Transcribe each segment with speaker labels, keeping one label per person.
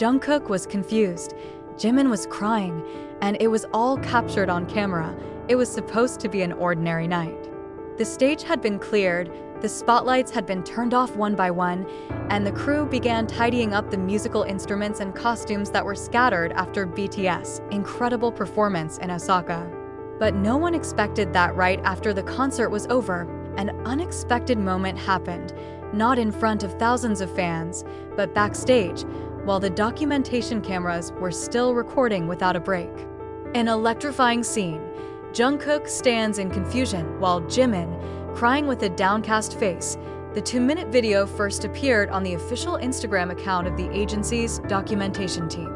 Speaker 1: Jungkook was confused, Jimin was crying, and it was all captured on camera. It was supposed to be an ordinary night. The stage had been cleared, the spotlights had been turned off one by one, and the crew began tidying up the musical instruments and costumes that were scattered after BTS' incredible performance in Osaka. But no one expected that right after the concert was over, an unexpected moment happened, not in front of thousands of fans, but backstage, while the documentation cameras were still recording without a break. An electrifying scene. Jungkook stands in confusion while Jimin, crying with a downcast face. The 2-minute video first appeared on the official Instagram account of the agency's documentation team.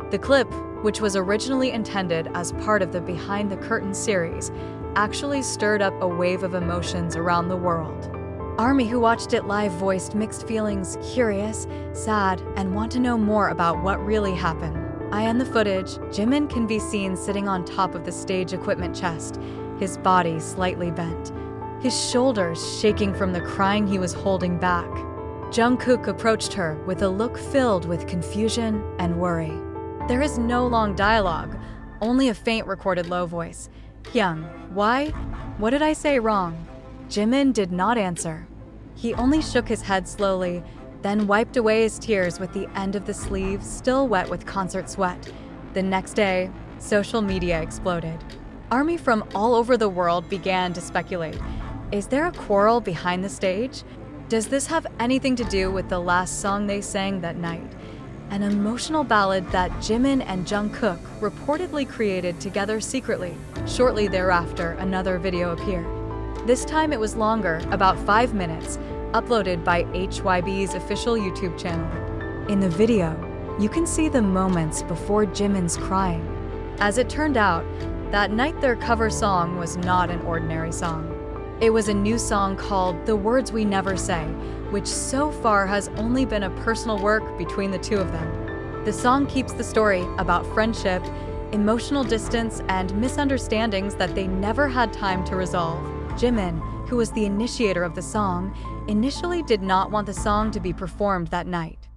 Speaker 1: The clip, which was originally intended as part of the Behind the Curtain series, actually stirred up a wave of emotions around the world. ARMY who watched it live voiced mixed feelings, curious, sad, and want to know more about what really happened. In the footage, Jimin can be seen sitting on top of the stage equipment chest, his body slightly bent, his shoulders shaking from the crying he was holding back. Jungkook approached her with a look filled with confusion and worry. There is no long dialogue, only a faint recorded low voice. "Hyung, why? What did I say wrong?" Jimin did not answer. He only shook his head slowly, then wiped away his tears with the end of the sleeve still wet with concert sweat. The next day, social media exploded. ARMY from all over the world began to speculate. Is there a quarrel behind the stage? Does this have anything to do with the last song they sang that night? An emotional ballad that Jimin and Jungkook reportedly created together secretly. Shortly thereafter, another video appeared. This time it was longer, about 5 minutes, uploaded by HYB's official YouTube channel. In the video, you can see the moments before Jimin's crying. As it turned out, that night their cover song was not an ordinary song. It was a new song called The Words We Never Say, which so far has only been a personal work between the two of them. The song keeps the story about friendship, emotional distance, and misunderstandings that they never had time to resolve. Jimin, who was the initiator of the song, initially did not want the song to be performed that night.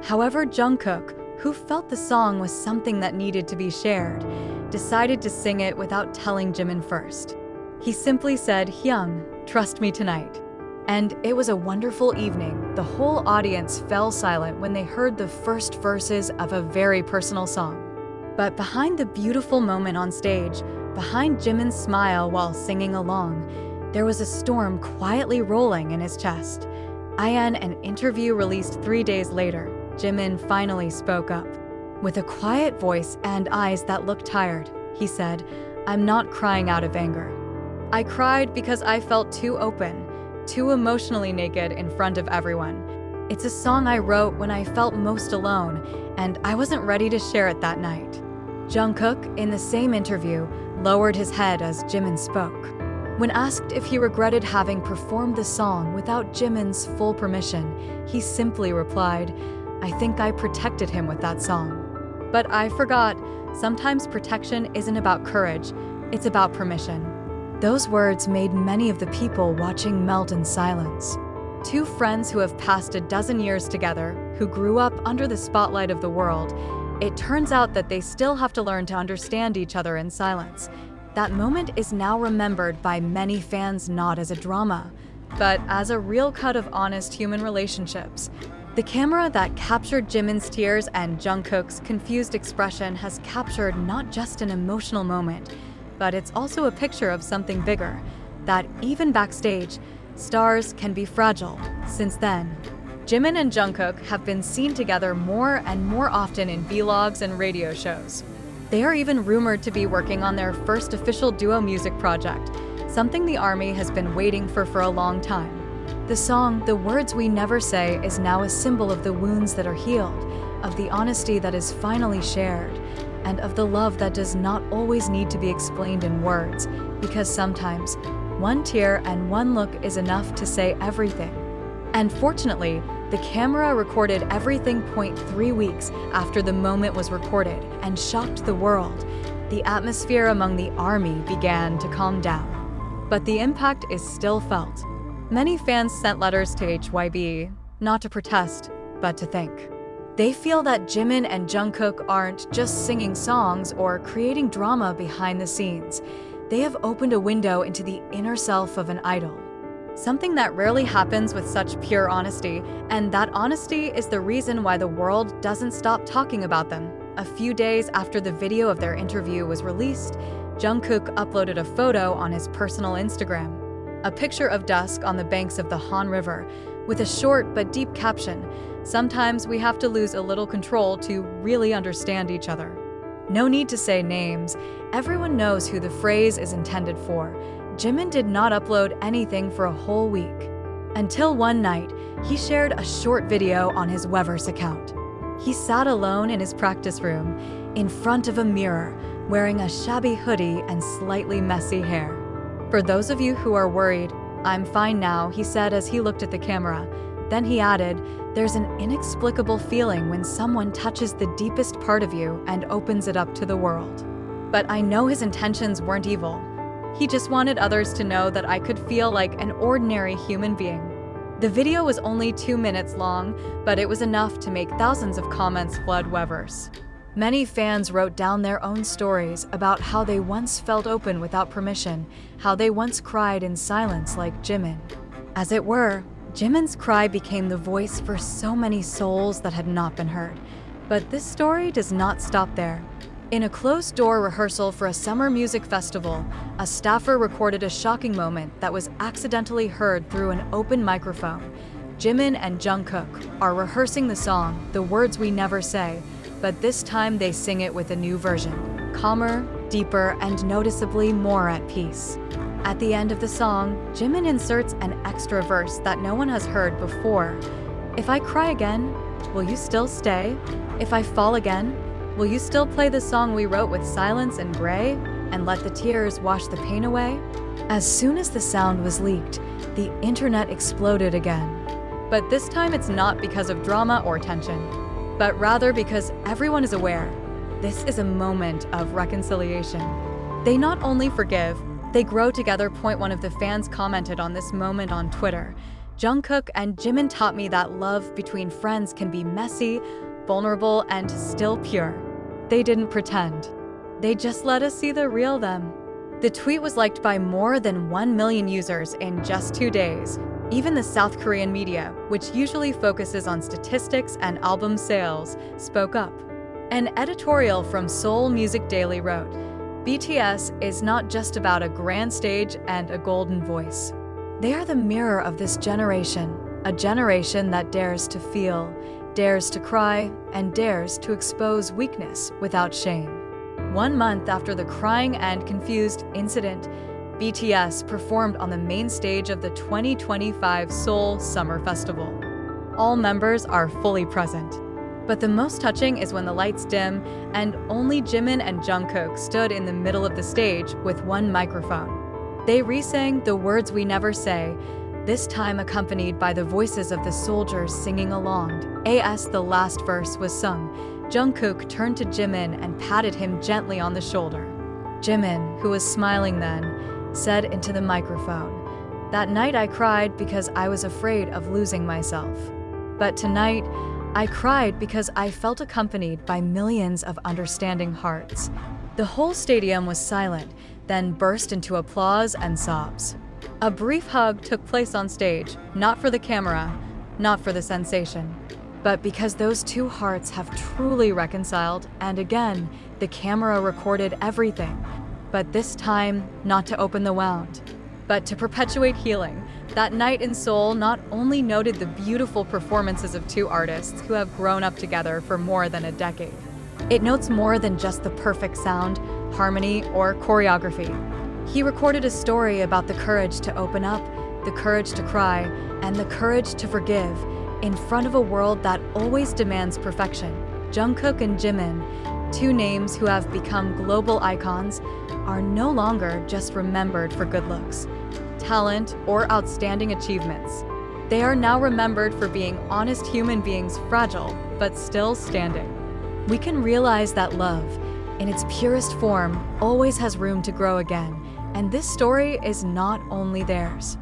Speaker 1: However, Jungkook, who felt the song was something that needed to be shared, decided to sing it without telling Jimin first. He simply said, "Hyung, trust me tonight." And it was a wonderful evening. The whole audience fell silent when they heard the first verses of a very personal song. But behind the beautiful moment on stage, behind Jimin's smile while singing along, there was a storm quietly rolling in his chest. In an interview released 3 days later, Jimin finally spoke up. With a quiet voice and eyes that looked tired, he said, "I'm not crying out of anger. I cried because I felt too open, too emotionally naked in front of everyone. It's a song I wrote when I felt most alone, and I wasn't ready to share it that night." Jungkook, in the same interview, lowered his head as Jimin spoke. When asked if he regretted having performed the song without Jimin's full permission, he simply replied, "I think I protected him with that song. But I forgot, sometimes protection isn't about courage, it's about permission." Those words made many of the people watching melt in silence. Two friends who have passed a dozen years together, who grew up under the spotlight of the world, it turns out that they still have to learn to understand each other in silence. That moment is now remembered by many fans not as a drama, but as a real cut of honest human relationships. The camera that captured Jimin's tears and Jungkook's confused expression has captured not just an emotional moment, but it's also a picture of something bigger, that even backstage, stars can be fragile. Since then, Jimin and Jungkook have been seen together more and more often in vlogs and radio shows. They are even rumored to be working on their first official duo music project, something the ARMY has been waiting for a long time. The song, The Words We Never Say, is now a symbol of the wounds that are healed, of the honesty that is finally shared, and of the love that does not always need to be explained in words, because sometimes one tear and one look is enough to say everything. And fortunately, the camera recorded everything 0.3 weeks after the moment was recorded and shocked the world. The atmosphere among the ARMY began to calm down. But the impact is still felt. Many fans sent letters to HYB, not to protest, but to thank. They feel that Jimin and Jungkook aren't just singing songs or creating drama behind the scenes. They have opened a window into the inner self of an idol. Something that rarely happens with such pure honesty, and that honesty is the reason why the world doesn't stop talking about them. A few days after the video of their interview was released, Jungkook uploaded a photo on his personal Instagram. A picture of dusk on the banks of the Han River, with a short but deep caption, "Sometimes we have to lose a little control to really understand each other." No need to say names, everyone knows who the phrase is intended for. Jimin did not upload anything for a whole week. Until one night, he shared a short video on his Weverse account. He sat alone in his practice room, in front of a mirror, wearing a shabby hoodie and slightly messy hair. "For those of you who are worried, I'm fine now," he said as he looked at the camera. Then he added, "There's an inexplicable feeling when someone touches the deepest part of you and opens it up to the world. But I know his intentions weren't evil. He just wanted others to know that I could feel like an ordinary human being." The video was only 2 minutes long, but it was enough to make thousands of comments flood Weverse. Many fans wrote down their own stories about how they once felt open without permission, how they once cried in silence like Jimin. As it were, Jimin's cry became the voice for so many souls that had not been heard. But this story does not stop there. In a closed-door rehearsal for a summer music festival, a staffer recorded a shocking moment that was accidentally heard through an open microphone. Jimin and Jungkook are rehearsing the song, "The Words We Never Say," but this time they sing it with a new version, calmer, deeper, and noticeably more at peace. At the end of the song, Jimin inserts an extra verse that no one has heard before. "If I cry again, will you still stay? If I fall again, will you still play the song we wrote with silence and gray, and let the tears wash the pain away?" As soon as the sound was leaked, the internet exploded again. But this time it's not because of drama or tension, but rather because everyone is aware this is a moment of reconciliation. They not only forgive, they grow together. One of the fans commented on this moment on Twitter. "Jungkook and Jimin taught me that love between friends can be messy, vulnerable, and still pure. They didn't pretend. They just let us see the real them." The tweet was liked by more than 1 million users in just 2 days. Even the South Korean media, which usually focuses on statistics and album sales, spoke up. An editorial from Seoul Music Daily wrote, "BTS is not just about a grand stage and a golden voice. They are the mirror of this generation, a generation that dares to feel, dares to cry, and dares to expose weakness without shame." 1 month after the crying and confused incident, BTS performed on the main stage of the 2025 Seoul Summer Festival. All members are fully present. But the most touching is when the lights dim and only Jimin and Jungkook stood in the middle of the stage with one microphone. They re-sang "The Words We Never Say," this time accompanied by the voices of the soldiers singing along. As the last verse was sung, Jungkook turned to Jimin and patted him gently on the shoulder. Jimin, who was smiling then, said into the microphone, "That night I cried because I was afraid of losing myself. But tonight, I cried because I felt accompanied by millions of understanding hearts." The whole stadium was silent, then burst into applause and sobs. A brief hug took place on stage, not for the camera, not for the sensation, but because those two hearts have truly reconciled, and again, the camera recorded everything, but this time not to open the wound, but to perpetuate healing. That night in Seoul not only noted the beautiful performances of two artists who have grown up together for more than a decade. It notes more than just the perfect sound, harmony, or choreography. He recorded a story about the courage to open up, the courage to cry, and the courage to forgive in front of a world that always demands perfection. Jungkook and Jimin, two names who have become global icons, are no longer just remembered for good looks, talent, or outstanding achievements. They are now remembered for being honest human beings, fragile, but still standing. We can realize that love, in its purest form, always has room to grow again, and this story is not only theirs.